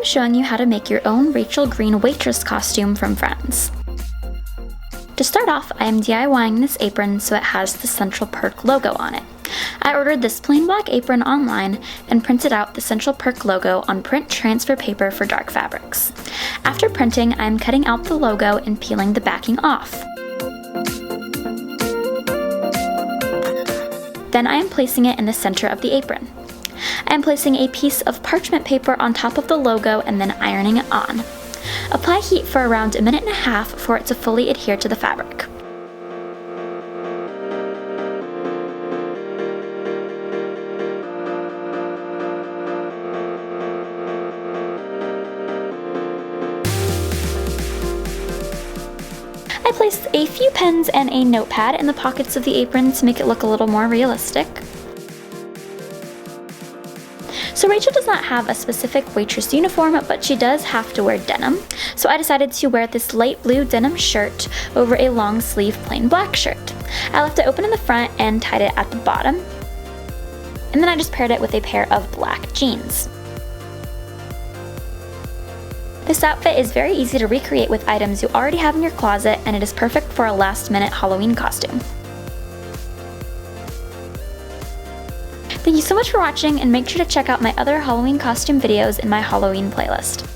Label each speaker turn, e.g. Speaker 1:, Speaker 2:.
Speaker 1: I'm showing you how to make your own Rachel Green Waitress costume from Friends. To start off, I am DIYing this apron so it has the Central Perk logo on it. I ordered this plain black apron online and printed out the Central Perk logo on print transfer paper for dark fabrics. After printing, I am cutting out the logo and peeling the backing off. Then I am placing it in the center of the apron. I am placing a piece of parchment paper on top of the logo and then ironing it on. Apply heat for around 1.5 minutes for it to fully adhere to the fabric. I placed a few pens and a notepad in the pockets of the apron to make it look a little more realistic. So Rachel does not have a specific waitress uniform, but she does have to wear denim. So I decided to wear this light blue denim shirt over a long sleeve plain black shirt. I left it open in the front and tied it at the bottom. And then I just paired it with a pair of black jeans. This outfit is very easy to recreate with items you already have in your closet, and it is perfect for a last-minute Halloween costume. Thank you so much for watching, and make sure to check out my other Halloween costume videos in my Halloween playlist.